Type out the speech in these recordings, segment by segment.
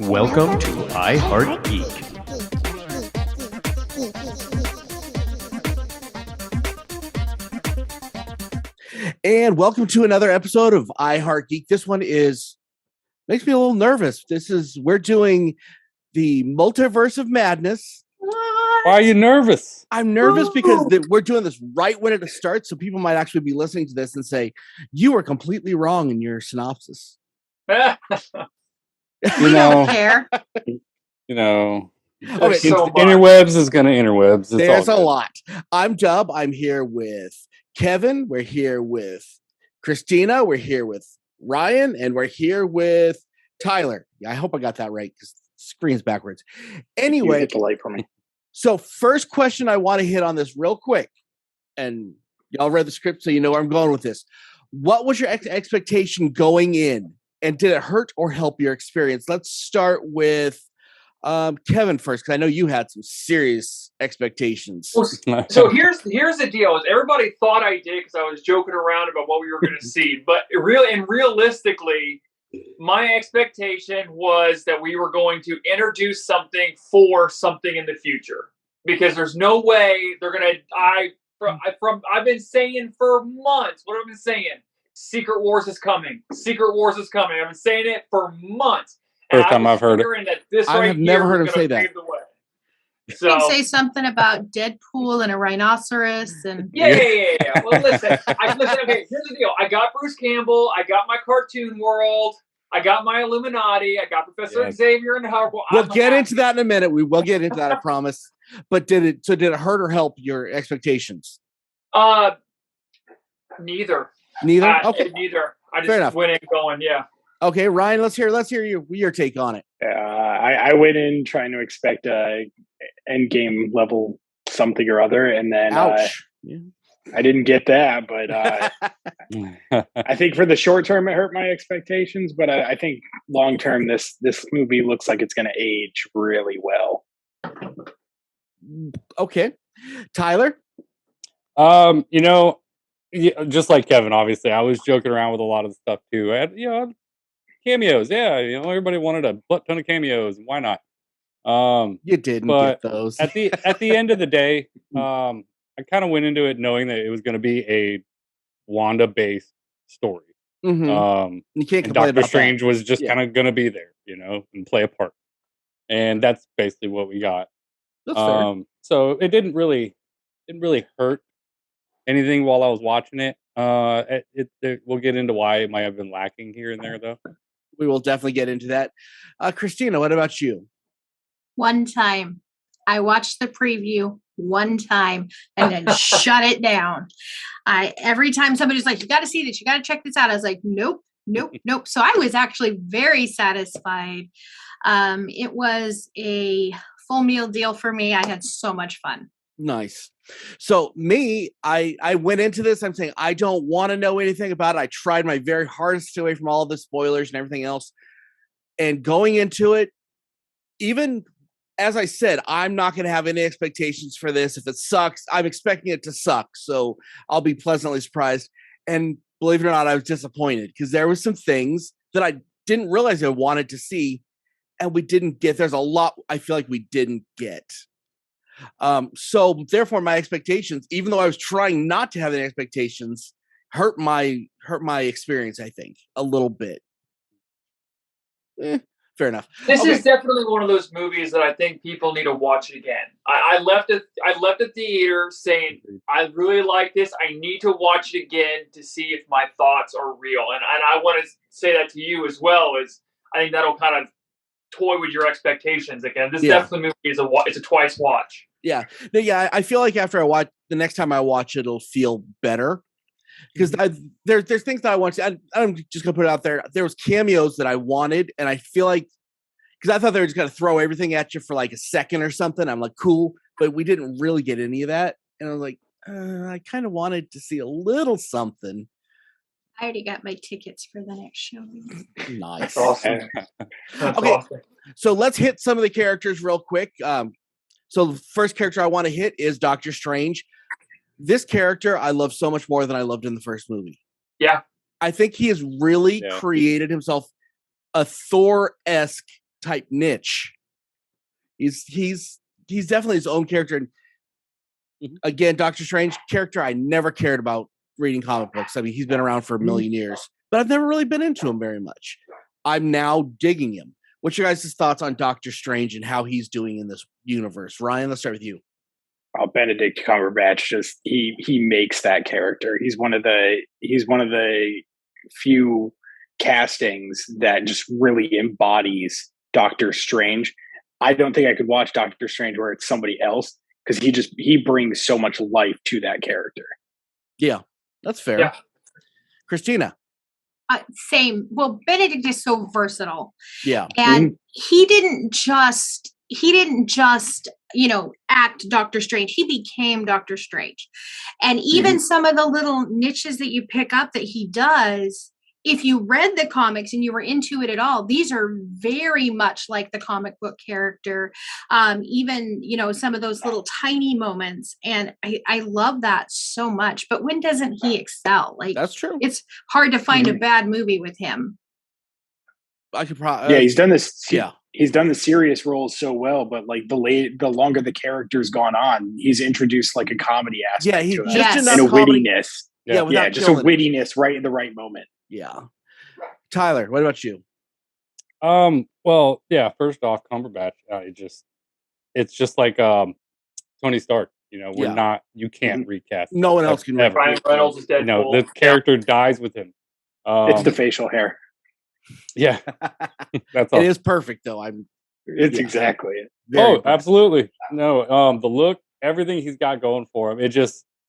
Welcome to I Heart Geek. And welcome to another episode of I Heart Geek. This one makes me a little nervous. We're doing the Multiverse of Madness. Why are you nervous? I'm nervous because we're doing this right when it starts, so people might actually be listening to this and say, you were completely wrong in your synopsis. You know, care. you know, Okay, so interwebs is going to interwebs. There's a lot. I'm Dub. I'm here with Kevin. We're here with Christina. We're here with Ryan, and we're here with Tyler. Yeah, I hope I got that right because the screen's backwards. Anyway, you hit the light for me. So first question I want to hit on this real quick, and y'all read the script so you know where I'm going with this. What was your expectation going in, and did it hurt or help your experience? Let's start with Kevin first, because I know you had some serious expectations. So here's the deal: is everybody thought I did because I was joking around about what we were going to see, but realistically, my expectation was that we were going to introduce something for something in the future, because there's no way they're going to. I've been saying for months. What have I been saying? Secret Wars is coming. Secret Wars is coming. I've been saying it for months. First time I've heard it. I have never heard him say that. So, you can say something about Deadpool and a rhinoceros and yeah. Well, listen. Okay, here's the deal. I got Bruce Campbell. I got my cartoon world. I got my Illuminati. I got Professor Xavier and Hubble. We'll get into that in a minute. We will get into that, I promise. But did it hurt or help your expectations? Neither. Neither. Okay. Neither. I just went in going, yeah. Okay, Ryan, let's hear your take on it. I went in trying to expect a endgame level something or other, and then I didn't get that. But I think for the short term, it hurt my expectations. But I think long term, this movie looks like it's going to age really well. Okay, Tyler. Just like Kevin, obviously, I was joking around with a lot of the stuff too. I had, cameos. Yeah, everybody wanted a butt ton of cameos. Why not? You didn't get those. at the end of the day, I kind of went into it knowing that it was going to be a Wanda-based story. Mm-hmm. You can't complain Doctor about Strange that. was just kind of going to be there, and play a part. And that's basically what we got. That's fair. So it didn't really hurt anything while I was watching it. We'll get into why it might have been lacking here and there, though. We will definitely get into that. Christina, what about you? One time. I watched the preview one time and then shut it down. Every time somebody's like, you got to see this, you got to check this out. I was like, nope. So I was actually very satisfied. It was a full meal deal for me. I had so much fun. Nice. So me, I went into this, I'm saying I don't want to know anything about it. I tried my very hardest to stay away from all the spoilers and everything else. And going into it, even as I said, I'm not going to have any expectations for this. If it sucks, I'm expecting it to suck. So I'll be pleasantly surprised. And believe it or not, I was disappointed because there were some things that I didn't realize I wanted to see, and we didn't get. There's a lot I feel like we didn't get. So therefore my expectations, even though I was trying not to have any expectations, hurt my experience, I think, a little bit. Fair enough. This is definitely one of those movies that I think people need to watch it again. I left the theater saying, I really like this. I need to watch it again to see if my thoughts are real. And I want to say that to you as well, is I think that'll kind of toy with your expectations again. This definitely movie it's a twice watch. Yeah. I feel like after I watch, the next time I watch it, it'll feel better. Because there's things that I want to. I'm just gonna put it out there. There was cameos that I wanted, and I feel like because I thought they were just gonna throw everything at you for like a second or something. I'm like, cool, but we didn't really get any of that, and I was like, I kind of wanted to see a little something. I already got my tickets for the next show. Nice. That's awesome. Awesome. So let's hit some of the characters real quick. So the first character I want to hit is Doctor Strange. This character I love so much more than I loved in the first movie. Yeah. I think he has really created himself a Thor-esque type niche. He's definitely his own character. And again, Doctor Strange character I never cared about reading comic books. I mean, he's been around for a million years, but I've never really been into him very much. I'm now digging him. What's your guys' thoughts on Doctor Strange and how he's doing in this universe? Ryan, let's start with you. Oh, Benedict Cumberbatch just he makes that character. He's one of the few castings that just really embodies Doctor Strange. I don't think I could watch Doctor Strange where it's somebody else, because he brings so much life to that character. Yeah, that's fair. Yeah. Christina. Same. Well, Benedict is so versatile. Yeah. And he didn't just act Doctor Strange. He became Doctor Strange. And even some of the little niches that you pick up that he does, if you read the comics and you were into it at all, these are very much like the comic book character. Even, some of those little tiny moments. And I love that so much. But when doesn't he excel? Like, that's true. It's hard to find a bad movie with him. I could probably. He's done this. Yeah. He's done the serious roles so well, but like the longer the character's gone on, he's introduced like a comedy aspect. Yeah, he's to it. just enough and a comedy. wittiness. Yeah, just a wittiness right in the right moment. Yeah. Tyler, what about you? Well, yeah, first off, Cumberbatch, it's just like Tony Stark, you can't recast. No one else can ever. Ryan Reynolds is Deadpool. The character dies with him. It's the facial hair. Yeah. That's all. It is perfect though. It's exactly it. Perfect. Absolutely. No, the look, everything he's got going for him.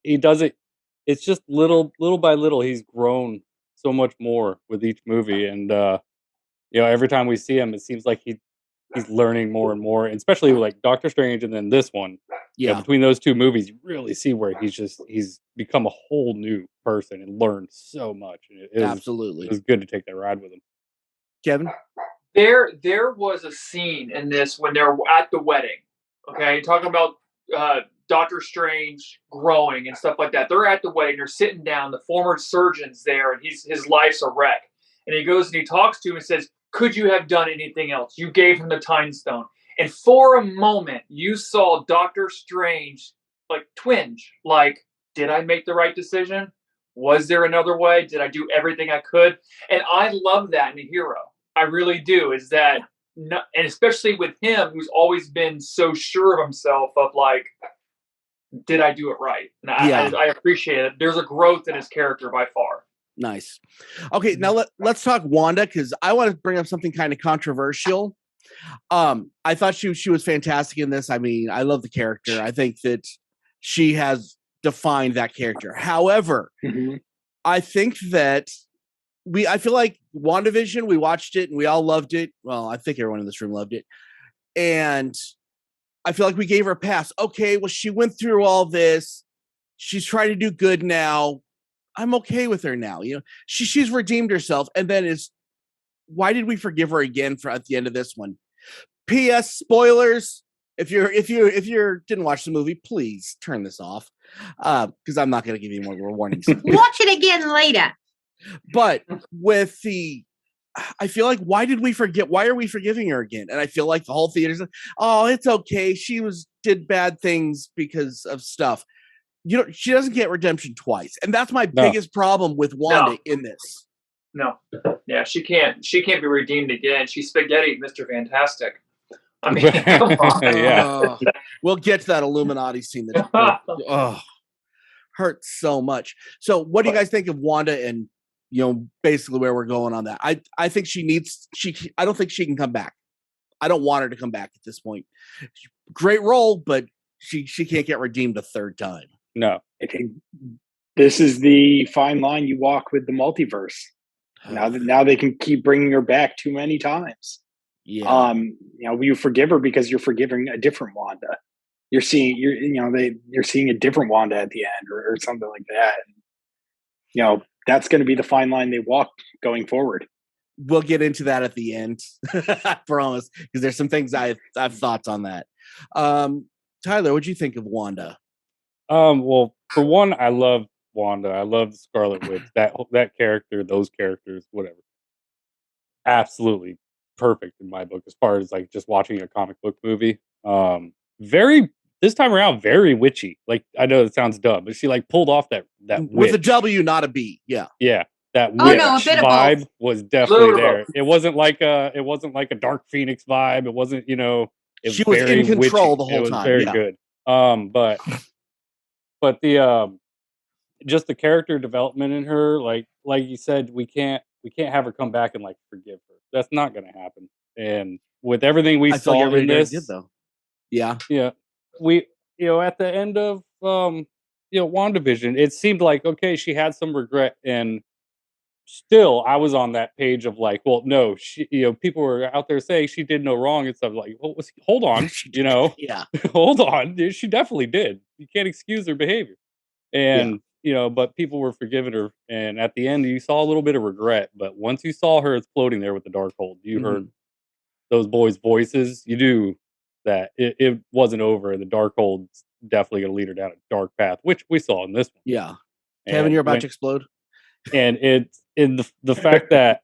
He does it. It's just little by little, he's grown so much more with each movie. And, every time we see him, it seems like he's learning more and more, and especially like Doctor Strange and then this one. Yeah. Between those two movies, you really see where he's become a whole new person and learned so much. Absolutely. It was good to take that ride with him. Kevin? There was a scene in this when they're at the wedding. Okay, talking about Doctor Strange growing and stuff like that. They're at the wedding. They're sitting down. The former surgeon's there, and his life's a wreck. And he goes and he talks to him and says, "Could you have done anything else? You gave him the Time Stone." And for a moment, you saw Doctor Strange like twinge. Like, did I make the right decision? Was there another way? Did I do everything I could? And I love that in a hero. I really do. Is that, and especially with him, who's always been so sure of himself, of like, did I do it right? And I appreciate it. There's a growth in his character by far. Nice. Okay, now let's talk Wanda, because I want to bring up something kind of controversial. I thought she was fantastic in this. I mean, I love the character. I think that she has defined that character. However, I think that I feel like WandaVision, we watched it and we all loved it. Well, I think everyone in this room loved it. And I feel like we gave her a pass. Okay, well, she went through all this. She's trying to do good now. I'm okay with her now. She's redeemed herself. And then why did we forgive her again at the end of this one? P.S. Spoilers. If you didn't watch the movie, please turn this off. Because I'm not going to give you more warnings. Watch it again later. But I feel like, why did we forget? Why are we forgiving her again? And I feel like the whole theater's like, oh, it's okay. She did bad things because of stuff. She doesn't get redemption twice. And that's my biggest problem with Wanda in this. No. Yeah, she can't be redeemed again. She's spaghetti, Mr. Fantastic. I mean, come on. Yeah. We'll get to that Illuminati scene that hurts so much. So what do you guys think of Wanda and basically where we're going on that? I think I don't think she can come back. I don't want her to come back at this point. Great role, but she can't get redeemed a third time. No. I think this is the fine line you walk with the multiverse. Now they can keep bringing her back too many times. Yeah. You forgive her because you're forgiving a different Wanda. You're seeing a different Wanda at the end or something like that. That's going to be the fine line they walk going forward. We'll get into that at the end. I promise, because there's some things I have thoughts on that. Tyler, what'd you think of Wanda? Well, for one, I love Wanda. I love Scarlet Witch. That character, those characters, whatever. Absolutely perfect in my book as far as like just watching a comic book movie. This time around, very witchy. Like, I know it sounds dumb, but she like pulled off that with a witch. W, not a B. Yeah. Yeah. That Oh, witch no, a bit of vibe both. was definitely Little bit of there. It wasn't like a Dark Phoenix vibe. It wasn't, it was She was very in control witchy. the whole It was time. very Yeah. good. But the just the character development in her, like you said, we can't have her come back and like forgive her. That's not going to happen. And with everything we I feel like saw in everybody this, did though. Yeah. yeah, we at the end of WandaVision, it seemed like okay, she had some regret, and still I was on that page of like, well, no, she, people were out there saying she did no wrong and stuff. Like, well, hold on, Yeah. hold on, she definitely did. You can't excuse her behavior. And but people were forgiving her, and at the end you saw a little bit of regret. But once you saw her floating there with the Darkhold, you heard those boys' voices. You knew that it wasn't over, and the Darkhold's definitely going to lead her down a dark path, which we saw in this one. Yeah. Kevin, you're about to explode. And it's in the fact that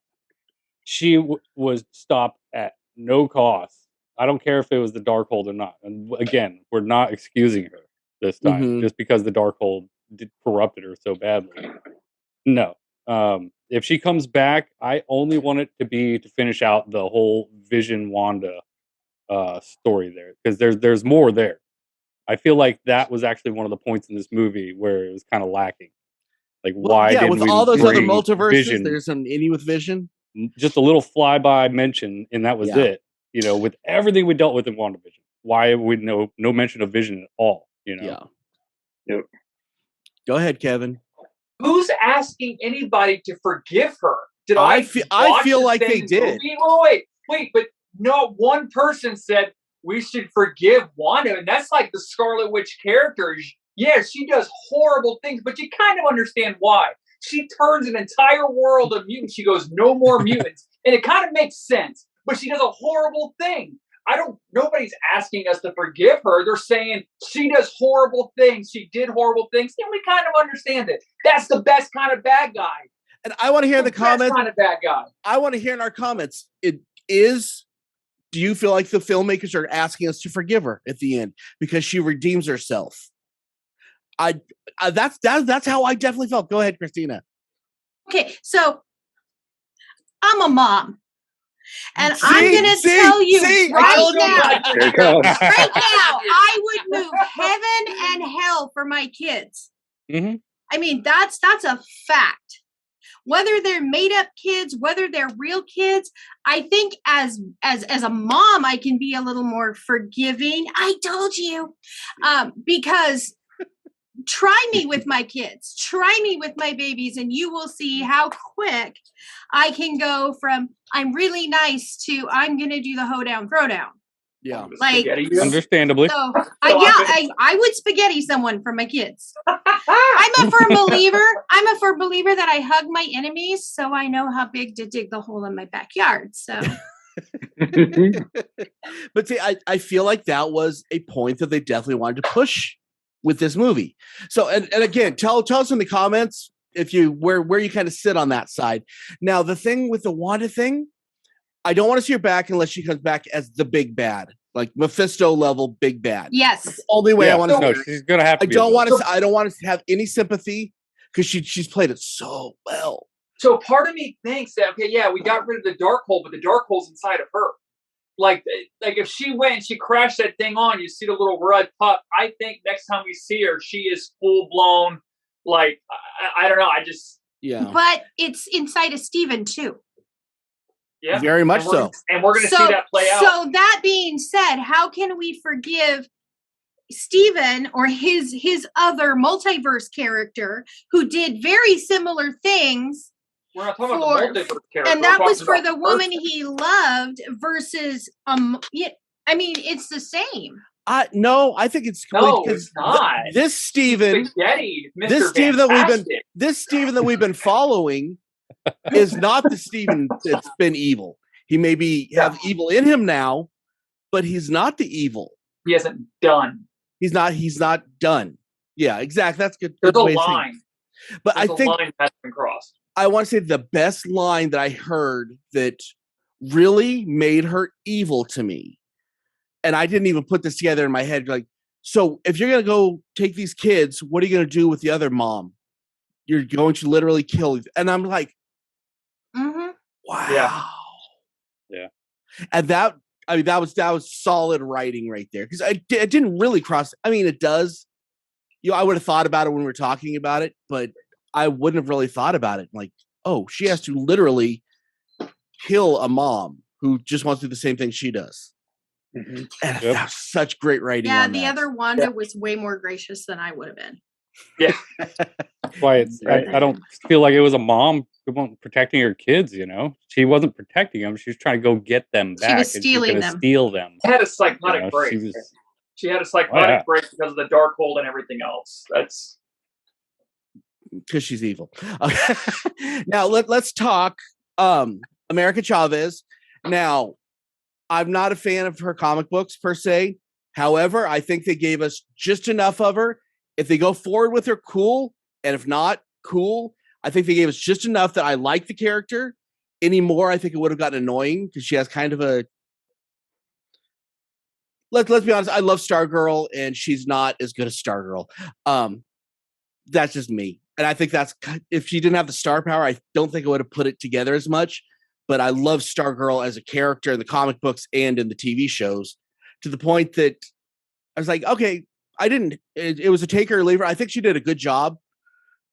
she was stopped at no cost. I don't care if it was the Darkhold or not. And again, we're not excusing her this time just because the Darkhold corrupted her so badly. No. If she comes back, I only want it to be to finish out the whole Vision Wanda story there, because there's more there. I feel like that was actually one of the points in this movie where it was kind of lacking. Like, why didn't with we all those other bring multiverses, Vision? there's some any with Vision. Just a little flyby mention, and that was it. With everything we dealt with in WandaVision, why would no mention of Vision at all? Yeah. Yep. Go ahead, Kevin. Who's asking anybody to forgive her? I feel like they did. Wait, but not one person said we should forgive Wanda, and that's like the Scarlet Witch character. Yeah, she does horrible things, but you kind of understand why. She turns an entire world of mutants. She goes, no more mutants. And it kind of makes sense, but she does a horrible thing. Nobody's asking us to forgive her. They're saying she does horrible things. She did horrible things. And we kind of understand it. That's the best kind of bad guy. And I want to hear in the comments. Kind of bad guy. I want to hear in our comments. Do you feel like the filmmakers are asking us to forgive her at the end because she redeems herself? That's how I definitely felt. Go ahead, Christina. Okay, so I'm a mom, and I'm going to tell you right now, Here it comes. right now, I would move heaven and hell for my kids. Mm-hmm. I mean, that's a fact. Whether they're made up kids, whether they're real kids, I think as a mom, I can be a little more forgiving. I told you, because try me with my kids, try me with my babies, and you will see how quick I can go from I'm really nice to I'm going to do the hoedown throwdown. Yeah. Like, understandably. So, I would spaghetti someone for my kids. I'm a firm believer that I hug my enemies, so I know how big to dig the hole in my backyard. So, but see, I feel like that was a point that they definitely wanted to push with this movie. So, and again, tell us in the comments if you where you kind of sit on that side. Now, the thing with the Wanda thing, I don't want to see her back unless she comes back as the big bad, like Mephisto level big bad. yes, that's the only way I want to. No, she's gonna have to. I don't want to have any sympathy because she's played it so well. So part of me thinks that we got rid of the Darkhold, but the Darkhold's inside of her. Like if she went and she crashed that thing on, you see the little red pup. I think next time we see her, she is full blown. Like I don't know. But it's inside of Steven too. Yeah, very much so. And we're going to see that play out. So that being said, how can we forgive Steven or his other multiverse character who did very similar things? We're not talking about the multiverse character. And that was for the woman he loved versus I mean, it's the same. No, I think it's it's not. This Steven that we've been following is not the Steven that's been evil. He may have evil in him now, but he's not the evil. He hasn't done. He's not done. Yeah, exactly. That's good. There's a line. But I think line has been crossed. I want to say the best line that I heard that really made her evil to me. And I didn't even put this together in my head. Like, so if you're going to go take these kids, what are you going to do with the other mom? You're going to literally kill. And I'm like, wow. Yeah. And that was solid writing right there. Because it didn't really cross. I mean, it does. I would have thought about it when we were talking about it, but I wouldn't have really thought about it. Like, oh, she has to literally kill a mom who just wants to do the same thing she does. Mm-hmm. And that's such great writing. Yeah, the other Wanda was way more gracious than I would have been. Yeah. That's why I don't feel like it was a mom who wasn't protecting her kids, She wasn't protecting them. She was trying to go get them back. She was stealing them. Steal them. She had a psychotic break. She had a psychotic break because of the Darkhold and everything else. That's because she's evil. Okay. Now let's talk America Chavez. Now, I'm not a fan of her comic books per se. However, I think they gave us just enough of her. If they go forward with her, cool. And if not, cool. I think they gave us just enough that I like the character. Anymore, I think it would have gotten annoying because she has kind of a. Let's be honest. I love Stargirl, and she's not as good as Stargirl. That's just me, and I think that's if she didn't have the star power, I don't think I would have put it together as much. But I love Stargirl as a character in the comic books and in the TV shows, to the point that I was like, okay, it was a take her or leave her. I think she did a good job,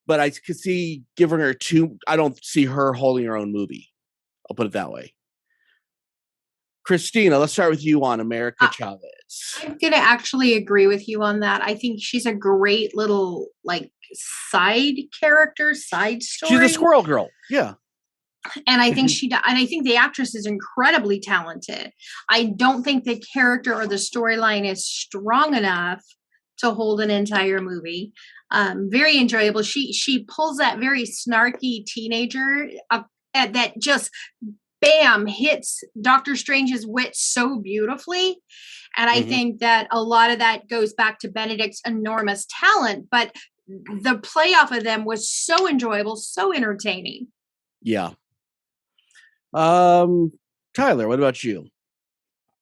but I could see giving her I don't see her holding her own movie. I'll put it that way. Christina, let's start with you on America Chavez. I'm going to actually agree with you on that. I think she's a great little side character, side story. She's a squirrel girl. Yeah. And I think I think the actress is incredibly talented. I don't think the character or the storyline is strong enough to hold an entire movie. Very enjoyable. She pulls that very snarky teenager that just bam hits Doctor Strange's wit so beautifully. And I think that a lot of that goes back to Benedict's enormous talent, but the play off of them was so enjoyable, so entertaining. Yeah. Tyler, what about you?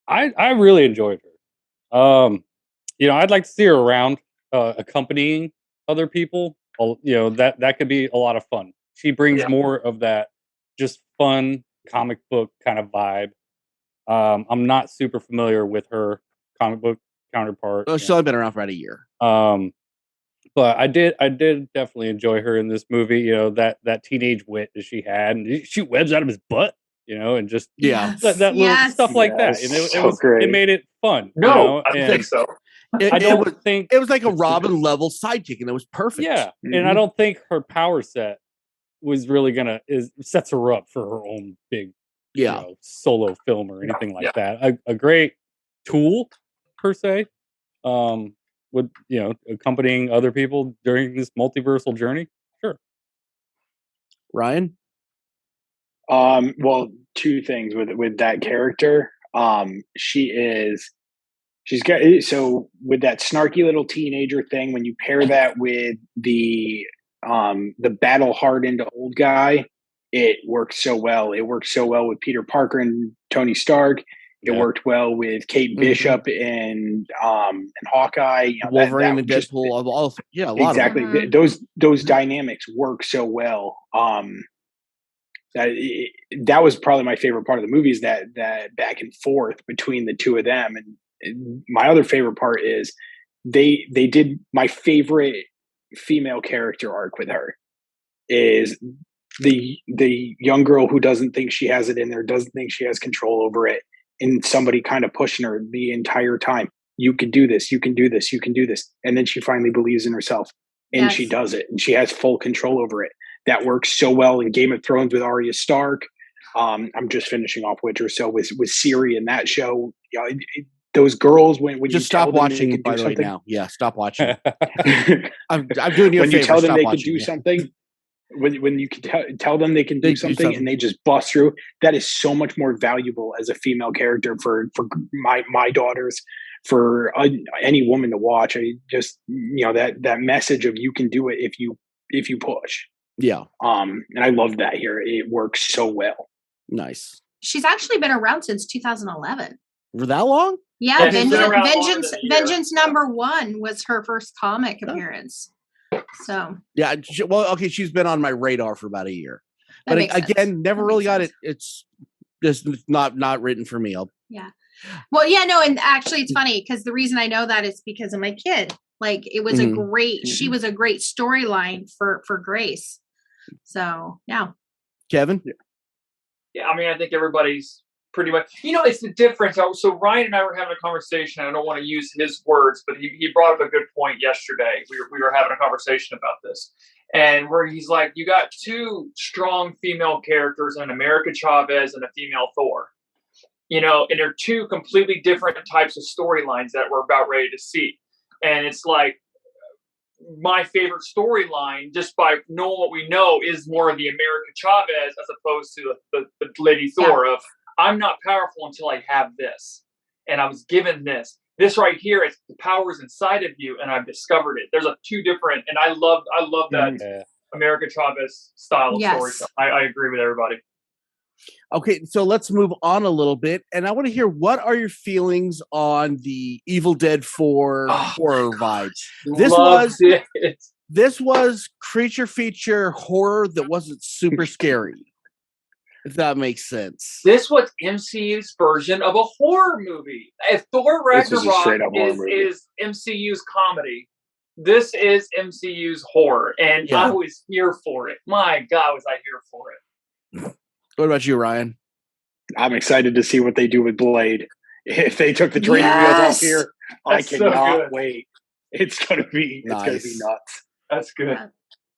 I really enjoyed her. I'd like to see her around, accompanying other people. That could be a lot of fun. She brings more of that just fun comic book kind of vibe. I'm not super familiar with her comic book counterpart. Oh, she's only been around for about a year. But I did definitely enjoy her in this movie. That teenage wit that she had, and she shoot webs out of his butt. And just that little stuff like that. And it made it fun. No, I don't think so. I don't think it was like a Robin level sidekick, and it was perfect. Yeah, and I don't think her power set was really sets her up for her own big, solo film or anything like that. A great tool per se, with accompanying other people during this multiversal journey. Sure, Ryan. Well, two things with that character. She's got, so with that snarky little teenager thing, when you pair that with the battle hardened old guy, it works so well. It works so well with Peter Parker and Tony Stark. It worked well with Kate Bishop and Hawkeye, Wolverine and Deadpool. Exactly. Those dynamics work so well. That was probably my favorite part of the movie, is that back and forth between the two of them. And my other favorite part is they did my favorite female character arc with her is the young girl who doesn't think she has it in there, doesn't think she has control over it, and somebody kind of pushing her the entire time. You can do this. You can do this. You can do this. And then she finally believes in herself, and she does it, and she has full control over it. That works so well in Game of Thrones with Arya Stark. I'm just finishing off Witcher, so with Ciri in that show, those girls when just you stop watching. By the way, now, stop watching. I'm doing you a favor. When you tell them stop they watching, can do something, when you can tell them they can do something and they just bust through, that is so much more valuable as a female character for my daughters, for any woman to watch. I just that message of you can do it if you push. Yeah. And I love that here. It works so well. Nice. She's actually been around since 2011. For that long? Yeah, she's been around longer than a year. Vengeance #1 was her first comic appearance. So Yeah. Okay. She's been on my radar for about a year, that but makes again, sense. never That really makes got sense. it. It's just not written for me. Yeah. Well, yeah, no, and actually it's funny because the reason I know that is because of my kid. Like it was she was a great storyline for Grace. So yeah. Kevin? Yeah, I mean, I think everybody's pretty much, it's the difference. So Ryan and I were having a conversation. I don't want to use his words, but he brought up a good point yesterday. We were having a conversation about this, and where he's like, you got two strong female characters, an America Chavez and a female Thor. And they're two completely different types of storylines that we're about ready to see. And it's like, my favorite storyline, just by knowing what we know, is more of the America Chavez as opposed to the Lady Thor of, I'm not powerful until I have this. And I was given this. This right here, it's the power's inside of you, and I've discovered it. There's two different, and I love that America Chavez style of story. So I agree with everybody. Okay, so let's move on a little bit, and I want to hear, what are your feelings on the Evil Dead 4 horror vibes? This was creature feature horror that wasn't super scary, if that makes sense. This was MCU's version of a horror movie. If Thor Ragnarok is MCU's comedy, this is MCU's horror, and I was here for it. My God, was I here for it. What about you, Ryan? I'm excited to see what they do with Blade. If they took the training wheels off here, I cannot wait. It's gonna be nuts. That's good.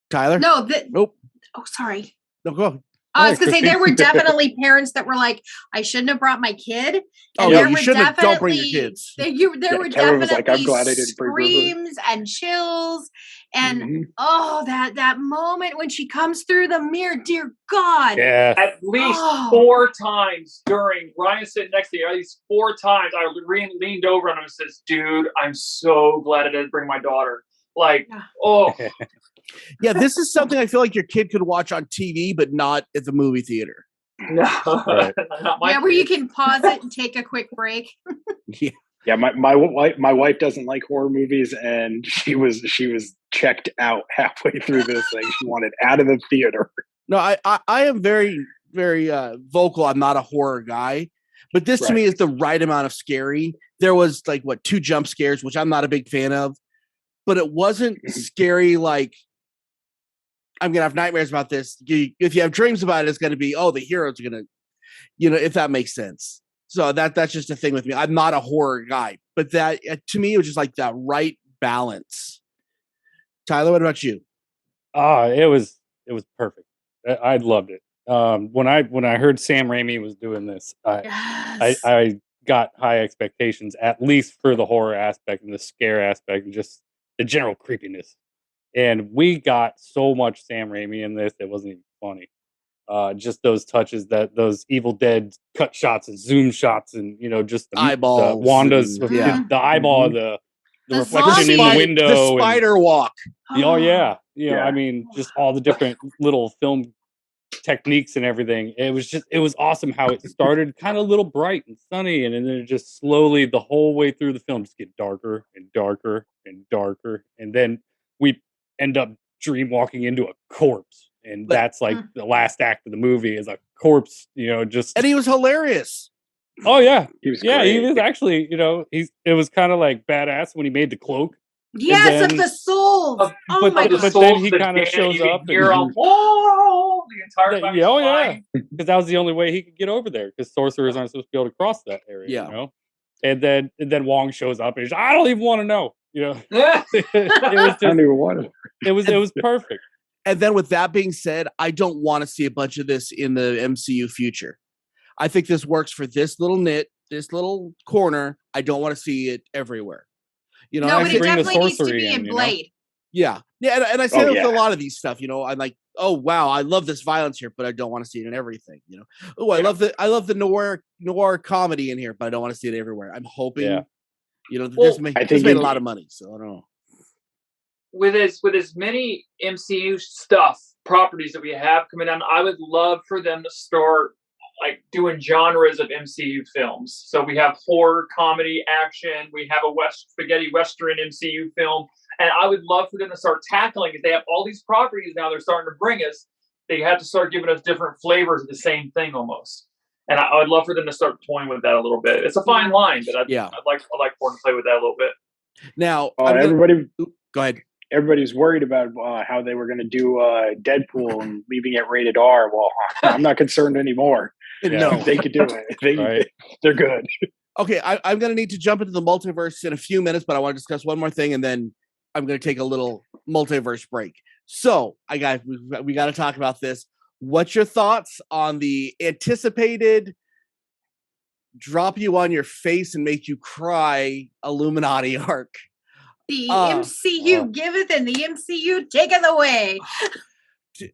Tyler? No, nope. Oh, sorry. No, go. I was gonna say there were definitely parents that were like, I shouldn't have brought my kid. And you shouldn't. Don't bring your kids. There were definitely I'm glad I didn't screams and chills, and that moment when she comes through the mirror, dear God! Yeah, at least 4 times during Ryan sitting next to you. At least 4 times, I leaned over on him and says, "Dude, I'm so glad I didn't bring my daughter." Like, Yeah, this is something I feel like your kid could watch on TV, but not at the movie theater. No, not my where you can pause it and take a quick break. Yeah, my wife doesn't like horror movies, and she was checked out halfway through this thing. She wanted out of the theater. No, I am very, very vocal. I'm not a horror guy, but this to me is the right amount of scary. There was 2 jump scares, which I'm not a big fan of, but it wasn't scary like, I'm going to have nightmares about this. If you have dreams about it, it's going to be, the heroes are going to, if that makes sense. So that's just a thing with me. I'm not a horror guy, but that to me, it was just like that right balance. Tyler, what about you? It was perfect. I loved it. When I heard Sam Raimi was doing this, I got high expectations, at least for the horror aspect and the scare aspect and just the general creepiness. And we got so much Sam Raimi in this, it wasn't even funny. Just those touches, those Evil Dead cut shots and zoom shots, and just the eyeballs, Wanda's the eyeball, the reflection in the window, the spider walk. I mean, just all the different little film techniques and everything. It was awesome how it started kind of a little bright and sunny, and then it just slowly the whole way through the film just get darker and darker and darker, and then we end up dream walking into a corpse, and that's like the last act of the movie is a corpse, just. And he was hilarious. Oh yeah, he was. Yeah, great. he was actually. It was kind of like badass when he made the cloak. Yes, of the souls. But then he kind of shows up. The entire time. Because that was the only way he could get over there. Because sorcerers aren't supposed to be able to cross that area. And then Wong shows up and he's, I don't even want to know. It was perfect. And then with that being said, I don't want to see a bunch of this in the MCU future. I think this works for this little corner. I don't want to see it everywhere. No, but it definitely needs to be in Blade. Yeah. And I say that with a lot of these stuff, I'm like, oh wow, I love this violence here, but I don't want to see it in everything. I love the noir comedy in here, but I don't want to see it everywhere. I'm hoping this made a lot of money, so I don't know. With as many MCU properties that we have coming down, I would love for them to start like doing genres of MCU films. So we have horror, comedy, action. We have a spaghetti western MCU film, and I would love for them to start tackling it. They have all these properties now. They're starting to bring us. They have to start giving us different flavors of the same thing almost. And I would love for them to start toying with that a little bit. It's a fine line, but I'd like for them to play with that a little bit. Now, go ahead. Everybody's worried about how they were going to do Deadpool and leaving it rated R. Well, I'm not concerned anymore. No, they could do it. They're good. Okay, I'm going to need to jump into the multiverse in a few minutes, but I want to discuss one more thing, and then I'm going to take a little multiverse break. So, we got to talk about this. What's your thoughts on the anticipated drop you on your face and make you cry Illuminati arc? The MCU giveth and the MCU taketh away.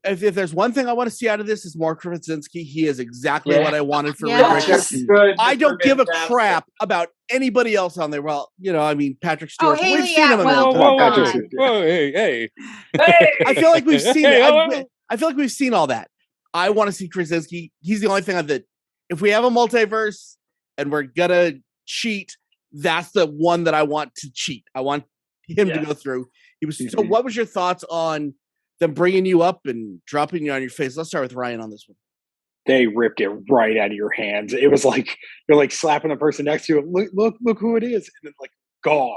If there's one thing I want to see out of this is more Krasinski. He is exactly what I wanted for Reed Richards. Richards. I don't give a crap about anybody else on there. Well, Patrick Stewart. We've seen him in Hey. I feel like we've seen it. I feel like we've seen all that. I want to see Krasinski. He's the only thing that if we have a multiverse and we're gonna cheat, that's the one that I want to cheat. I want him to go through. So what was your thoughts on them bringing you up and dropping you on your face? Let's start with Ryan on this one. They ripped it right out of your hands. It was like you're like slapping the person next to you. Look who it is, and then like gone.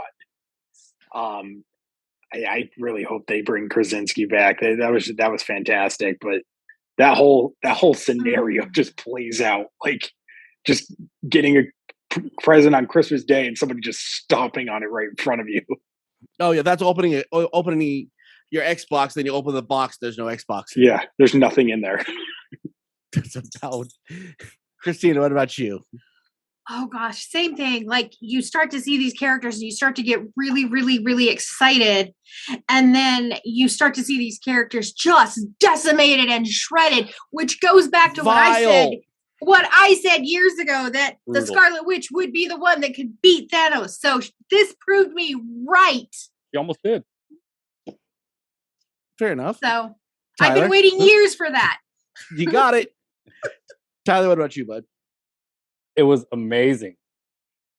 I really hope they bring Krasinski back. That was fantastic, but that whole scenario just plays out like just getting a present on Christmas Day and somebody just stomping on it right in front of you. Oh yeah, that's opening your Xbox. Then you open the box. There's no Xbox. Yeah, there's nothing in there. That's about. Christina, what about you? Oh gosh, same thing. Like you start to see these characters and you start to get really, really, really excited. And then you start to see these characters just decimated and shredded, which goes back to what I said years ago, that the Scarlet Witch would be the one that could beat Thanos. So this proved me right. You almost did. Fair enough. So Tyler? I've been waiting years for that. You got it. Tyler, what about you, bud? It was amazing.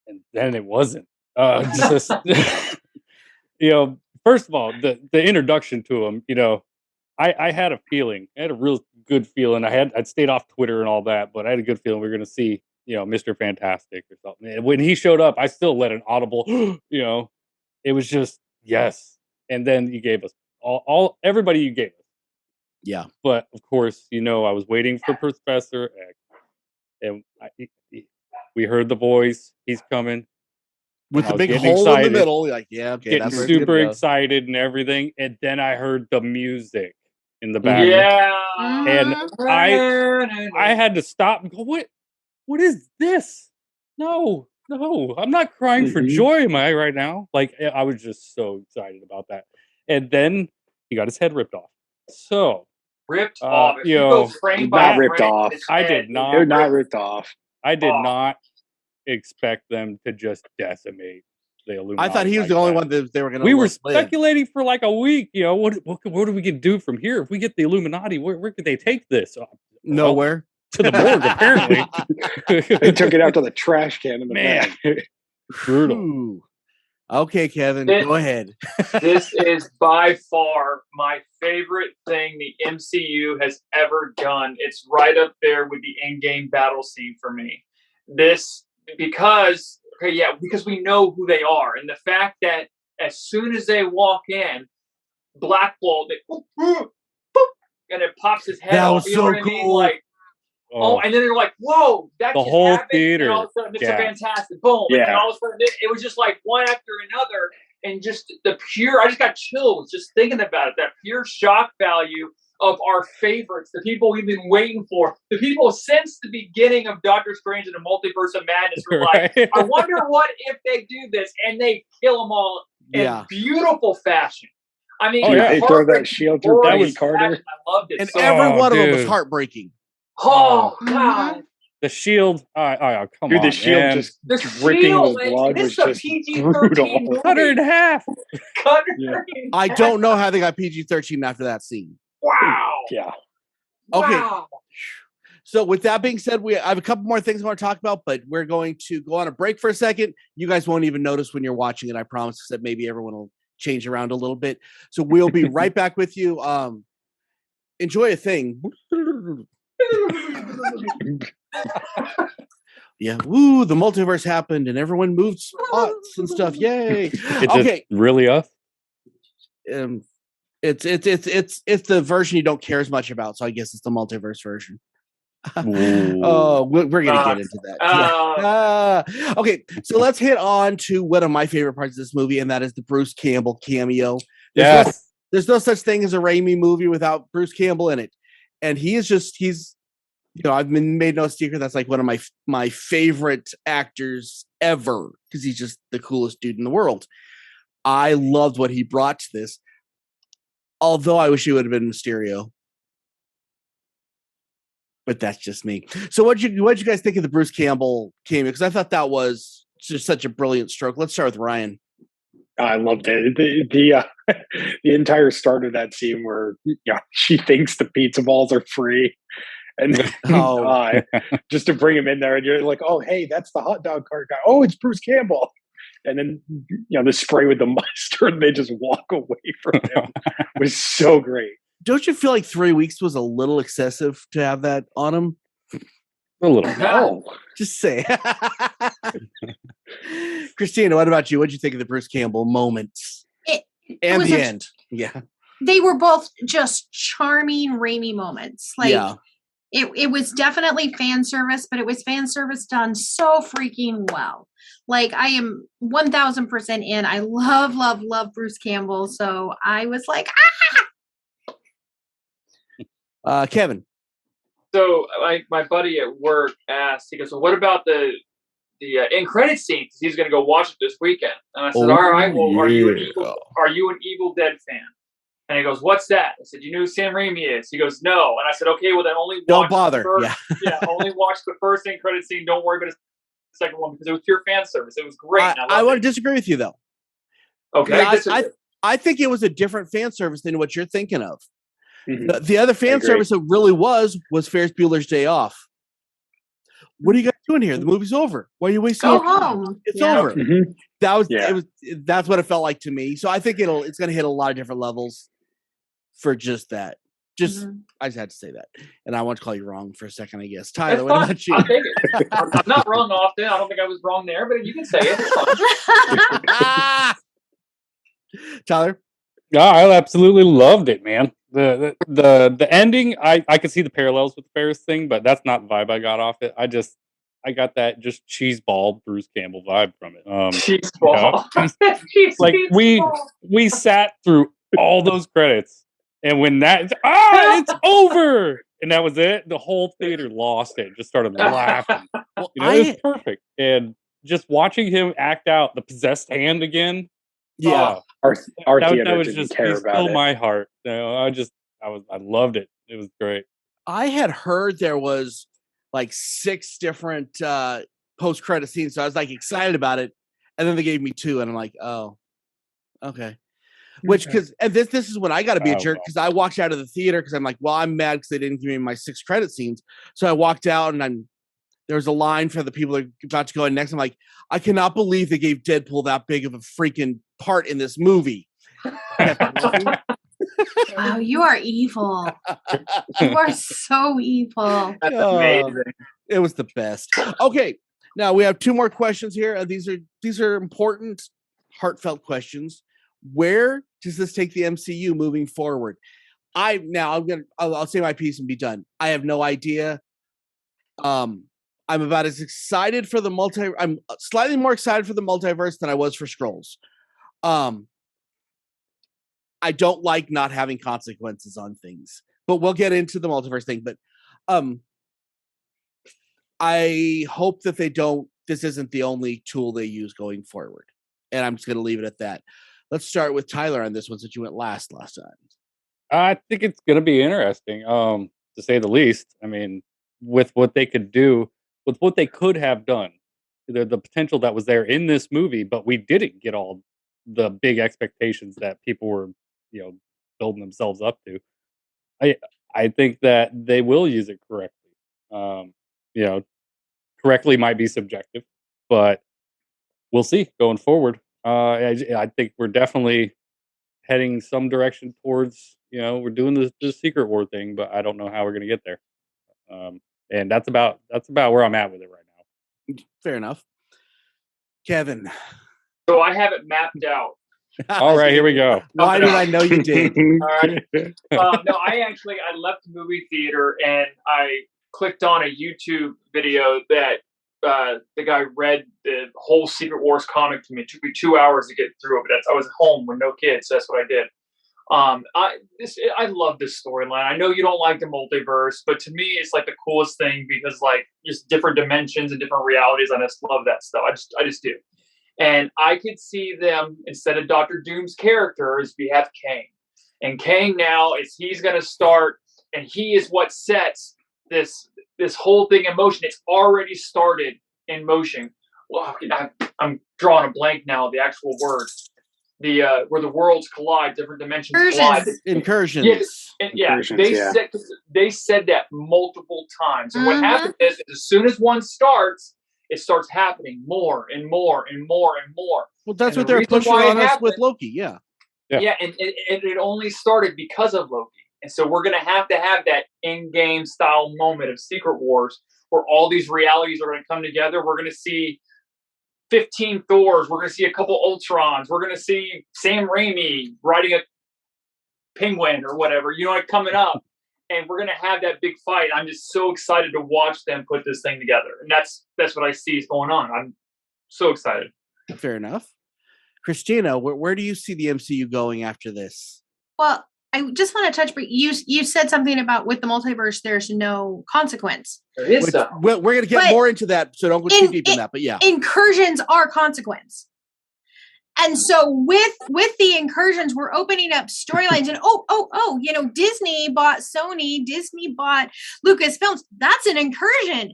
And then it wasn't. Just, first of all, the introduction to him, I had a feeling. I had a real good feeling. I'd stayed off Twitter and all that, but I had a good feeling we were going to see, Mr. Fantastic or something. And when he showed up, I still let an audible, it was just, yes. And then you gave us everybody you gave us. Yeah. But of course, I was waiting for Professor X. And we heard the voice. He's coming. With the big hole in the middle. Like, yeah, okay. Getting super excited and everything. And then I heard the music in the background. Yeah. And I had to stop and go, what is this? No, I'm not crying for joy, am I right now? Like, I was just so excited about that. And then he got his head ripped off. So. Ripped off. Not ripped off. I did not. They're not ripped off. I did not expect them to just decimate the Illuminati. I thought he was the only one that they were going to. We were speculating for like a week. What are we going to do from here? If we get the Illuminati, where could they take this? Nowhere. To the morgue, apparently. They took it out to the trash can in the back. Brutal. Ooh. Okay, Kevin, go ahead. This is by far my favorite thing the MCU has ever done. It's right up there with the Endgame battle scene for me. Because we know who they are. And the fact that as soon as they walk in, Black Bolt, and it pops his head that off. Was so cool. I mean? Like, and then they're like, whoa, that the just whole happened. theater. And all of a sudden, Mr. Fantastic, boom. Yeah. And all of a sudden, it was just like one after another. And just the pure, I just got chills just thinking about it. That pure shock value of our favorites, the people we've been waiting for, the people since the beginning of Doctor Strange and the Multiverse of Madness were like, I wonder what if they do this, and they kill them all in beautiful fashion. I mean, they throw that shield through Peggy Carter. I loved it. And every one of them was heartbreaking. Oh, God. The shield, come on. Dude, the shield man. just dripping with blood was just brutal. Cut her in half. I don't know how they got PG-13 after that scene. Wow. Yeah. Okay. Wow. So with that being said, I have a couple more things I want to talk about, but we're going to go on a break for a second. You guys won't even notice when you're watching it. I promise that maybe everyone will change around a little bit. So we'll be right back with you. Enjoy a thing. Yeah. Woo, the multiverse happened and everyone moved spots and stuff. Yay. Okay. Really us? It's the version you don't care as much about, so I guess it's the multiverse version. Oh, we're gonna get into that. Okay, so let's hit on to one of my favorite parts of this movie, and that is the Bruce Campbell cameo. There's no such thing as a Raimi movie without Bruce Campbell in it, and he's I've made no secret that's like one of my favorite actors ever because he's just the coolest dude in the world. I loved what he brought to this. Although I wish he would have been Mysterio. But that's just me. So what'd you guys think of the Bruce Campbell cameo? Because I thought that was just such a brilliant stroke. Let's start with Ryan. I loved it. The entire start of that scene where she thinks the pizza balls are free. And just to bring him in there and you're like, oh, hey, that's the hot dog cart guy. Oh, it's Bruce Campbell. And then, the spray with the mustard, they just walk away from him. It was so great. Don't you feel like 3 weeks was a little excessive to have that on him? A little. No. Just say. Christina, what about you? What'd you think of the Bruce Campbell moments? And the end. Yeah. They were both just charming Raimi moments. It was definitely fan service, but it was fan service done so freaking well. Like, I am 1000% in. I love, love, love Bruce Campbell. So I was like, Kevin. So my buddy at work asked, he goes, well, what about the end credit scene? Because he's going to go watch it this weekend. And I said, all right, well, are you an Evil Dead fan? And he goes, what's that? I said, you know who Sam Raimi is? He goes, no. And I said, okay, well then only don't bother. Only watch the first end credit scene. Don't worry about the second one because it was pure fan service. It was great. I want to disagree with you though. Okay. I think it was a different fan service than what you're thinking of. Mm-hmm. The other fan service that really was Ferris Bueller's Day Off. What are you guys doing here? The movie's over. Why are you wasting your time? It's over. Mm-hmm. That's what it felt like to me. So I think it's going to hit a lot of different levels for just that. I just had to say that. And I want to call you wrong for a second, I guess. Tyler, what about you? I'm not wrong often. I don't think I was wrong there, but you can say it. Tyler? No, I absolutely loved it, man. The ending, I could see the parallels with the Ferris thing, but that's not the vibe I got off it. I got that just cheeseball Bruce Campbell vibe from it. Cheeseball. Like we sat through all those credits, and when it's over, and that was it. The whole theater lost it. Just started laughing. Well, it was perfect, and just watching him act out the possessed hand again. Yeah, our theater that was didn't just care about stole it. my heart. I loved it. It was great. I had heard there was like 6 different post-credit scenes, so I was like excited about it, and then they gave me 2, and I'm like, oh, okay. Which this is when I got to be a jerk because I walked out of the theater because I'm like, well, I'm mad because they didn't give me my 6 credit scenes. So I walked out and there was a line for the people that are about to go in next. I'm like, I cannot believe they gave Deadpool that big of a freaking part in this movie. Oh, you are evil. You are so evil. That's amazing. It was the best. Okay, now we have 2 more questions here. These are important, heartfelt questions. Where does this take the MCU moving forward? I'll say my piece and be done. I have no idea. I'm about as excited for I'm slightly more excited for the multiverse than I was for Skrulls. I don't like not having consequences on things, but we'll get into the multiverse thing. But I hope that this isn't the only tool they use going forward. And I'm just going to leave it at that. Let's start with Tyler on this one since you went last time. I think it's going to be interesting, to say the least. I mean, with what they could do, with what they could have done, the potential that was there in this movie, but we didn't get all the big expectations that people were, building themselves up to. I think that they will use it correctly. Correctly might be subjective, but we'll see going forward. I think we're definitely heading some direction towards, we're doing the Secret War thing, but I don't know how we're going to get there. And that's about where I'm at with it right now. Fair enough. Kevin. So I have it mapped out. All right, here we go. Why did I know you did? All right. No, I left the movie theater and I clicked on a YouTube video that the guy read the whole Secret Wars comic to me. It took me 2 hours to get through it. But I was home with no kids, so that's what I did. I love this storyline. I know you don't like the multiverse, but to me, it's like the coolest thing because like just different dimensions and different realities. I just love that stuff. I just do. And I could see them instead of Doctor Doom's characters, we have Kang, and Kang now he's going to start, and he is what sets this whole thing in motion. It's already started in motion. Well, I'm drawing a blank now. The actual word. Where the worlds collide, different dimensions collide. Incursions. Yes, they said that multiple times. And what happened is as soon as one starts, it starts happening more and more and more and more. Well, that's what they're pushing on us with Loki. Yeah, and it only started because of Loki. And so we're going to have that in-game style moment of Secret Wars where all these realities are going to come together. We're going to see 15 Thors. We're going to see a couple Ultrons. We're going to see Sam Raimi riding a penguin or whatever, coming up. And we're going to have that big fight. I'm just so excited to watch them put this thing together. And that's what I see is going on. I'm so excited. Fair enough. Christina, where do you see the MCU going after this? Well, I just want to touch, but you said something about with the multiverse, there's no consequence. There is. We're going to get more into that, so don't go too deep in that. But yeah, incursions are consequence. And so with the incursions, we're opening up storylines, and Disney bought Sony, Disney bought Lucasfilms. That's an incursion.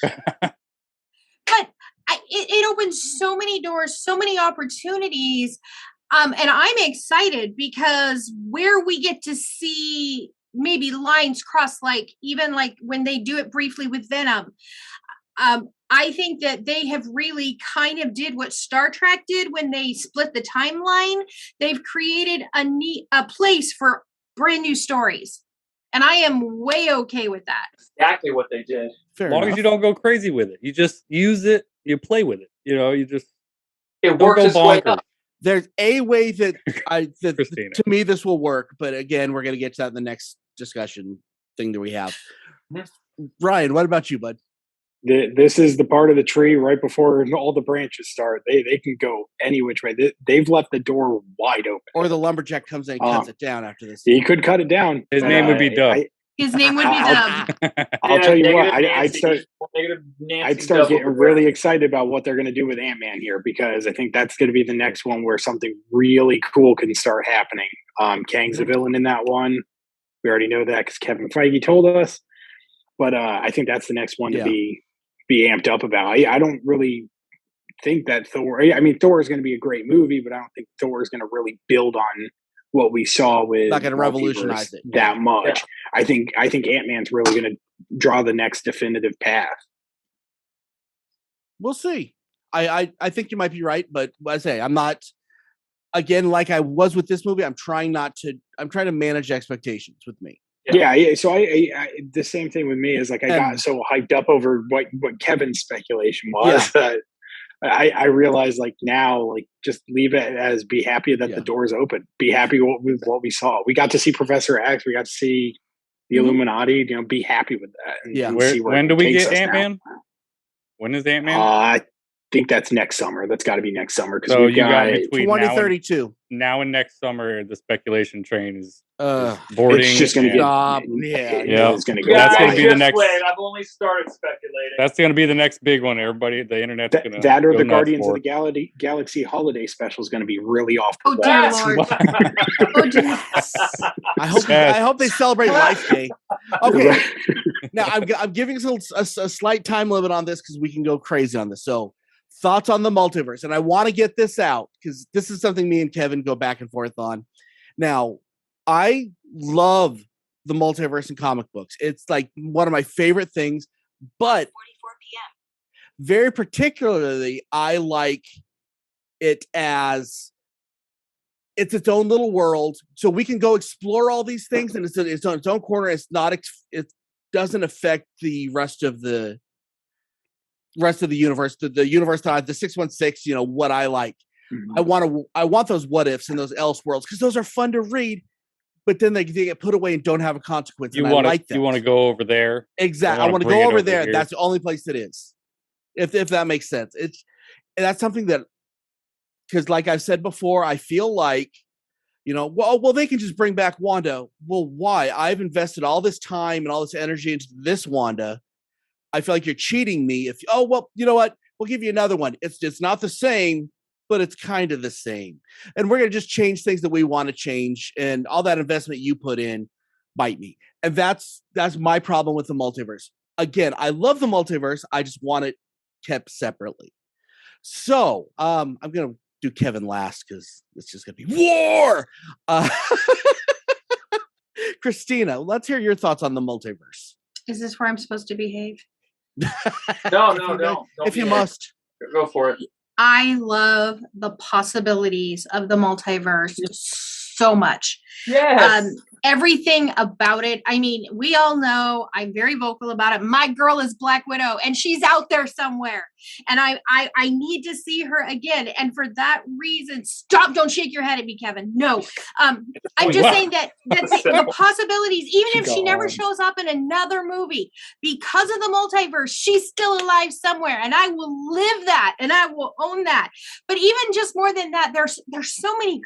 But it opens so many doors, so many opportunities. And I'm excited because where we get to see maybe lines cross, even when they do it briefly with Venom, I think that they have really kind of did what Star Trek did when they split the timeline. They've created a place for brand new stories. And I am way okay with that. Exactly what they did. As long as you don't go crazy with it. You just use it, you play with it. It works its way up. There's a way that to me this will work, but again, we're going to get to that in the next discussion thing that we have. Ryan, what about you, bud? This is the part of the tree right before all the branches start. They can go any which way. They've left the door wide open. Or the lumberjack comes in and cuts it down after this. He could cut it down. His name would be Dub. His name would be Dub. I'll tell you what, I'd start getting really excited about what they're going to do with Ant-Man here, because I think that's going to be the next one where something really cool can start happening. Kang's the villain in that one. We already know that because Kevin Feige told us. But I think that's the next one to be amped up about. I don't really think that Thor. I mean, Thor is going to be a great movie, but I don't think Thor is going to really build on what we saw with. Not going to revolutionize it that much. Yeah. I think Ant-Man's really going to draw the next definitive path. We'll see. I think you might be right, but I say I'm not. Again, like I was with this movie, I'm trying to manage expectations with me. Yeah. So I the same thing with me is I got so hyped up over what Kevin's speculation was that I realized now just leave it as be happy that the door's open. Be happy with what we saw. We got to see Professor X. We got to see the Illuminati. Be happy with that. And see when do we get Ant-Man? When is Ant-Man? I think that's next summer. That's got to be next summer because you got between 2032. Now and next summer, the speculation train is boarding. It's just going to it's going to go. That's going to be the next. I've only started speculating. That's going to be the next big one. Everybody, the internet's going to. That or the Guardians of the Galaxy holiday special is going to be really off the wall. Oh, I hope they celebrate Life Day. Okay, now I'm giving us a slight time limit on this because we can go crazy on this. So. Thoughts on the multiverse, and I want to get this out because this is something me and Kevin go back and forth on. Now, I love the multiverse in comic books. It's like one of my favorite things, but 44 p.m. very particularly, I like it as it's its own little world, so we can go explore all these things, and it's on its own corner. It's not, it doesn't affect the rest of the universe, the universe, the 616. You know what I like. Mhm. I want those what ifs and those else worlds because those are fun to read, but then they get put away and don't have a consequence. You and want I like that. You want to go over there. Exactly. I want to go over there. Here. That's the only place it is. If that makes sense. That's something that, because like I've said before, I feel like, you know, well, they can just bring back Wanda. Well, why? I've invested all this time and all this energy into this Wanda. I feel like you're cheating me. You know what? We'll give you another one. It's not the same, but it's kind of the same. And we're going to just change things that we want to change. And all that investment you put in bite me. And that's my problem with the multiverse. Again, I love the multiverse. I just want it kept separately. So I'm going to do Kevin last because it's just going to be war. Christina, let's hear your thoughts on the multiverse. Is this where I'm supposed to behave? No, don't. If you must. Go for it. I love the possibilities of the multiverse so much. Yes. Everything about it. I mean, we all know I'm very vocal about it. My girl is Black Widow and she's out there somewhere. And I need to see her again. And for that reason, don't shake your head at me, Kevin. No. I'm just saying that the possibilities, even if she never shows up in another movie, because of the multiverse, she's still alive somewhere. And I will live that and I will own that. But even just more than that, there's so many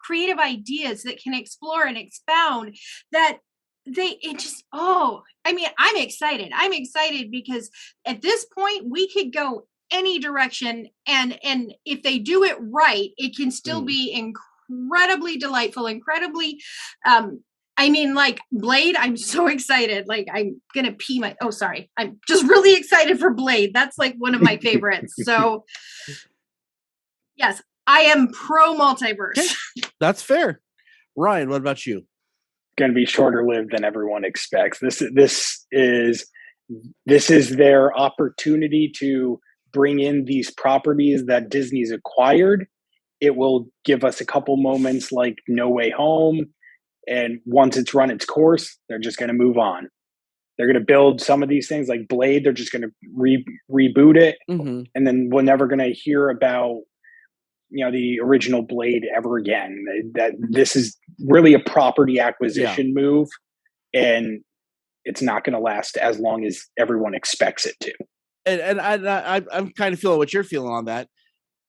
creative ideas that can explore and expound that I'm excited because at this point we could go any direction and if they do it right, it can still be incredibly delightful, incredibly like Blade. I'm so excited. Like I'm gonna pee I'm just really excited for Blade. That's like one of my favorites. So yes, I am pro multiverse. Okay. That's fair. Ryan, what about you? Going to be shorter lived than everyone expects. This is their opportunity to bring in these properties that Disney's acquired. It will give us a couple moments like No Way Home, and once it's run its course, they're just going to move on. They're going to build some of these things like Blade. They're just going to reboot it, and then we're never going to hear about the original Blade ever again. That this is really a property acquisition move, and it's not going to last as long as everyone expects it to. And I'm kind of feeling what you're feeling on that.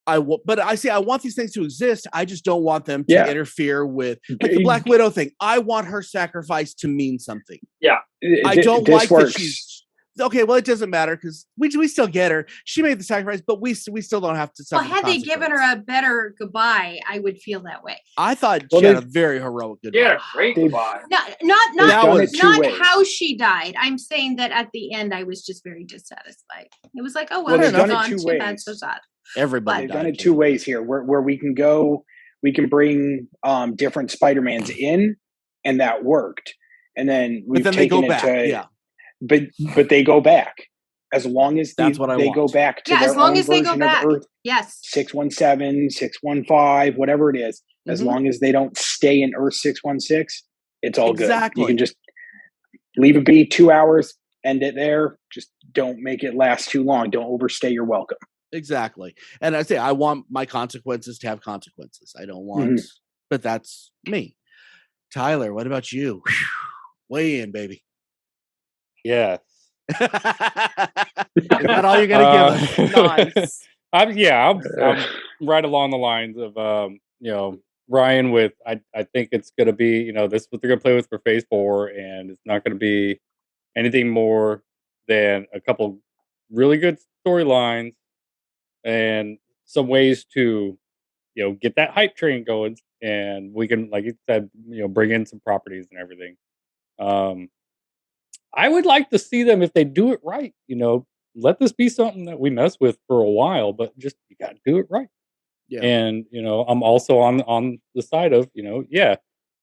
But I want these things to exist. I just don't want them to interfere with like the Black Widow thing. I want her sacrifice to mean something. Yeah, I don't like that she's. Okay, well, it doesn't matter because we still get her. She made the sacrifice, but we still don't have to suffer. Well, had they given her a better goodbye, I would feel that way. I thought she had a very heroic goodbye. Yeah, great goodbye. Not how she died. I'm saying that at the end, I was just very dissatisfied. It was like, oh well, they've done it on. two Too ways. bad, so sad. Everybody they've done it two ways here, where we can go, we can bring different Spider-Mans in, and that worked, and then we've taken they go it back. to But they go back as long as that's what they go back to their as long own as they go version back. of Earth. Yes, 617, 615, whatever it is. As long as they don't stay in Earth 616, it's all good. You can just leave it be 2 hours, end it there. Just don't make it last too long. Don't overstay your welcome. Exactly. And I say I want my consequences to have consequences. I don't want, but that's me. Tyler, what about you? Weigh in, baby. Yes. Is that all you're gonna give us? Nice. I'm right along the lines of Ryan with I think it's gonna be, this is what they're gonna play with for phase 4, and it's not gonna be anything more than a couple really good storylines and some ways to get that hype train going, and we can, like you said, bring in some properties and everything. I would like to see them, if they do it right, let this be something that we mess with for a while, but just you got to do it right. Yeah. And I'm also on the side of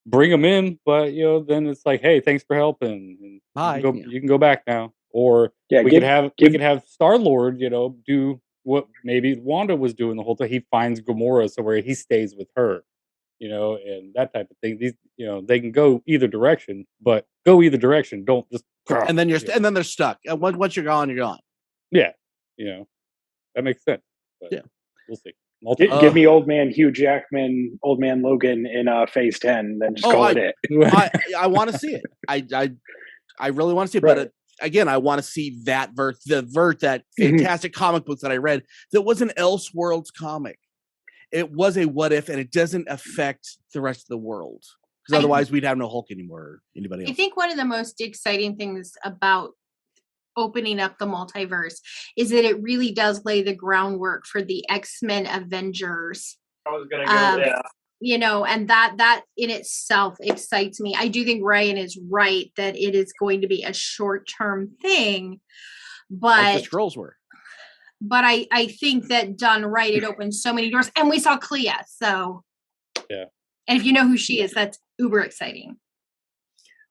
bring them in, but then it's like, hey, thanks for helping, and Bye. you can go back now. Or we could have Star-Lord, do what maybe Wanda was doing the whole time. He finds Gamora, so where he stays with her, and that type of thing. These, they can go either direction, but go either direction. Don't just and then and then they're stuck. And once you're gone, you're gone. Yeah, that makes sense. But yeah, we'll see. Give me old man Hugh Jackman, old man Logan in Phase 10, then just call it it. I want to see it. I really want to see it, right. But again, I want to see that that fantastic comic books that I read. That was an Elseworlds comic. It was a what if, and it doesn't affect the rest of the world, because otherwise we'd have no Hulk anymore or anybody else. I think one of the most exciting things about opening up the multiverse is that it really does lay the groundwork for the X-Men Avengers. I was gonna go and that in itself excites me. I do think Ryan is right that it is going to be a short-term thing, but like the Skrulls were. But I think that done right, it opens so many doors, and we saw Clea. So yeah, and if you know who she is, that's uber exciting.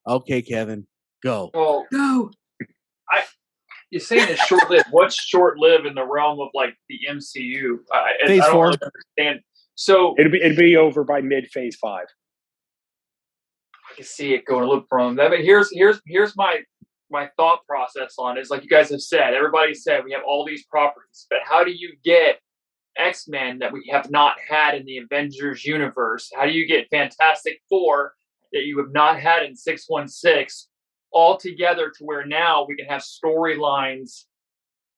Okay, Kevin, go. Well, go. You're saying it's short-lived. What's short-lived in the realm of like the MCU? Phase I don't 4. really understand. So it'd be over by mid-Phase 5. I can see it going a little from that. But here's my thought process on it. Is like you guys have said. Everybody said we have all these properties, but how do you get X-Men that we have not had in the Avengers universe? How do you get Fantastic Four that you have not had in 616? All together to where now we can have storylines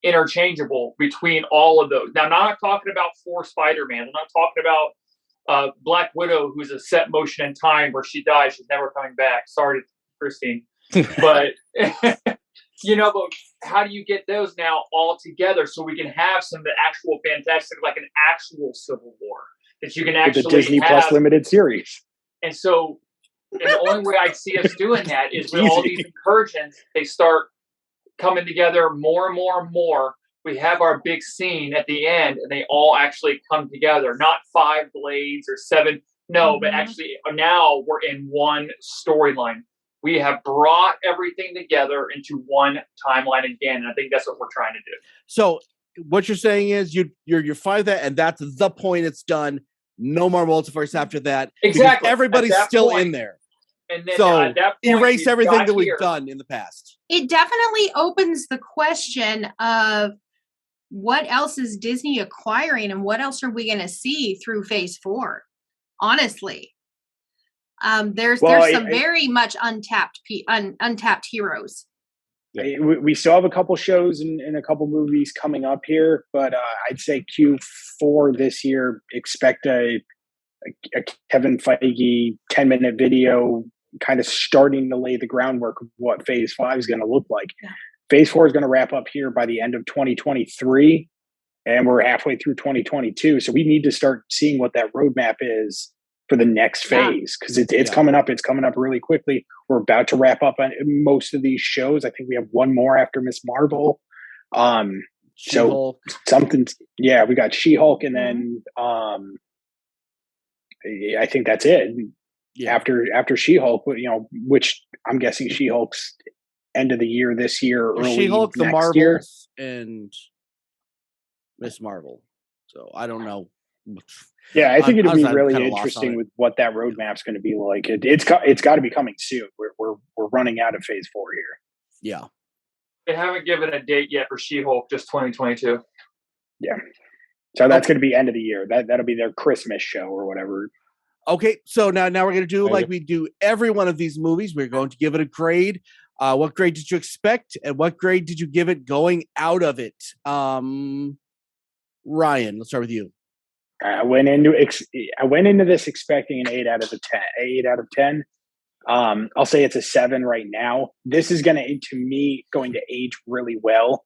interchangeable between all of those. Now, I'm not talking about 4 Spider-Man. I'm not talking about Black Widow, who's a set motion in time where she dies. She's never coming back. Sorry, Christine. But, but how do you get those now all together so we can have some of the actual fantastic, like an actual Civil War that you can actually the Disney Plus limited series. And so, and the only way I see us doing that is with all these incursions, they start coming together more and more and more. We have our big scene at the end, and they all actually come together. Not 5 blades or 7, no, but actually now we're in one storyline. We have brought everything together into one timeline again, and I think that's what we're trying to do. So what you're saying is you're fine with that, and that's the point. It's done. No more multiverse after that. Exactly. Everybody's still in there. And then so at that point, erase everything that we've done in the past. It definitely opens the question of what else is Disney acquiring and what else are we going to see through Phase 4? Honestly, there's some very much untapped heroes. We still have a couple shows and a couple movies coming up here, but I'd say Q4 this year, expect a Kevin Feige 10-minute video kind of starting to lay the groundwork of what Phase 5 is going to look like. Yeah. Phase 4 is going to wrap up here by the end of 2023, and we're halfway through 2022. So we need to start seeing what that roadmap is for the next phase, because it's coming up. It's coming up really quickly. We're about to wrap up on most of these shows. I think we have one more after Miss Marvel. So something's, we got She-Hulk, and then I think that's it. Yeah. After She-Hulk, which I'm guessing She-Hulk's end of the year this year, early She-Hulk, the Marvels, year. and Miss Marvel. So I don't know. Yeah, I think it'd be really interesting with what that roadmap's going to be like. It's got to be coming soon. We're running out of Phase 4 here. Yeah, they haven't given a date yet for She-Hulk. Just 2022. Yeah, so that's going to be end of the year. That'll be their Christmas show or whatever. Okay, so now we're going to do like we do every one of these movies. We're going to give it a grade. What grade did you expect, and what grade did you give it going out of it? Ryan, let's start with you. I went into this expecting an 8 out of 10. I'll say it's a 7 right now. This is going to age really well.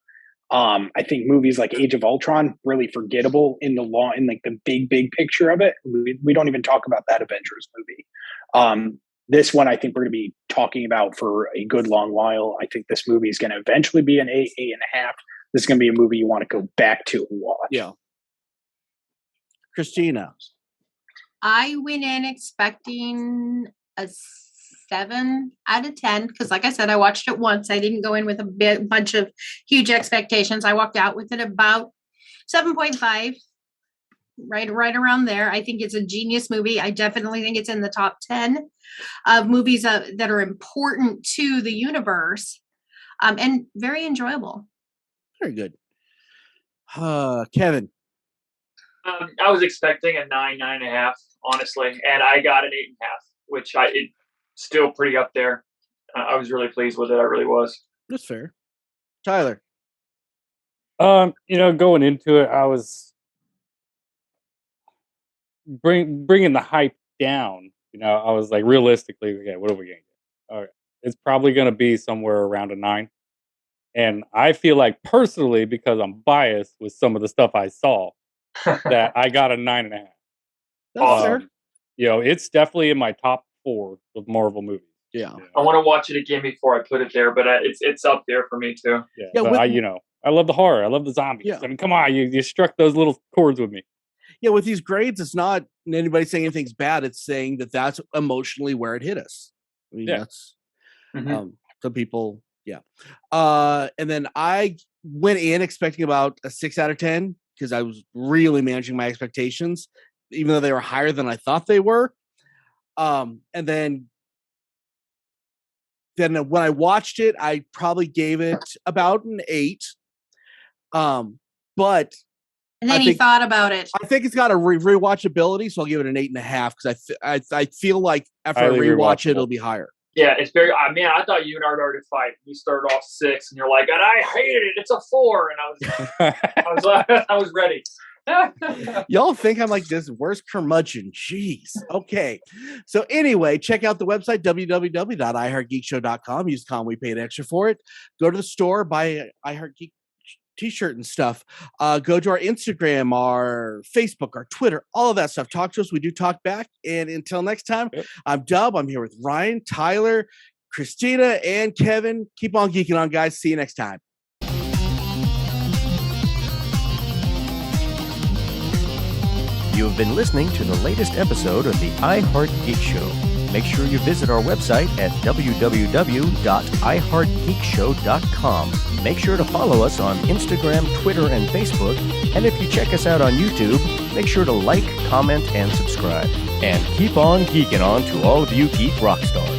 I think movies like Age of Ultron really forgettable in the big picture of it. We don't even talk about that Avengers movie. This one I think we're going to be talking about for a good long while. I think this movie is going to eventually be an 8.5. This is going to be a movie you want to go back to and watch. Yeah. Christina. I went in expecting a 7 out of 10 because, like I said, I watched it once. I didn't go in with a bunch of huge expectations. I walked out with it about 7.5, right around there. I think it's a genius movie. I definitely think it's in the top 10 of movies that are important to the universe, and very enjoyable. Very good. Kevin. I was expecting a 9.5, honestly, and I got an 8.5, which it's still pretty up there. I was really pleased with it. I really was. That's fair. Tyler. Going into it, I was bringing the hype down. I was like, realistically, okay, what are we going to get? All right, it's probably going to be somewhere around a 9. And I feel like personally, because I'm biased with some of the stuff I saw, that I got a 9.5. That's fair. It's definitely in my top 4 of Marvel movies. Yeah. I want to watch it again before I put it there, but it's up there for me too. Yeah, but I love the horror. I love the zombies. Yeah. I mean, come on, you struck those little chords with me. Yeah, with these grades, it's not anybody saying anything's bad. It's saying that that's emotionally where it hit us. I mean, that's some people, yeah. And then I went in expecting about a 6 out of 10 because I was really managing my expectations, even though they were higher than I thought they were. And then when I watched it, I probably gave it about an 8. But and then he thought about it. I think it's got a rewatchability, so I'll give it an 8.5 because I feel like after I rewatch it, it'll be higher. Yeah, it's very. I thought you and I were already fight. You started off 6, and you're like, and I hated it. It's a 4, and I was ready. Y'all think I'm like this worst curmudgeon. Jeez. Okay. So anyway, check out the website, www.iheartgeekshow.com. Use Conway paid extra for it. Go to the store, buy iHeartGeek t-shirt and stuff. Go to our Instagram, our Facebook, our Twitter, all of that stuff. Talk to us. We do talk back. And until next time, I'm Dub. I'm here with Ryan, Tyler, Christina, and Kevin. Keep on geeking on, guys. See you next time. You have been listening to the latest episode of the iHeart Geek Show. Make sure you visit our website at www.iheartgeekshow.com. Make sure to follow us on Instagram, Twitter, and Facebook. And if you check us out on YouTube, make sure to like, comment, and subscribe. And keep on geeking on to all of you geek rock stars.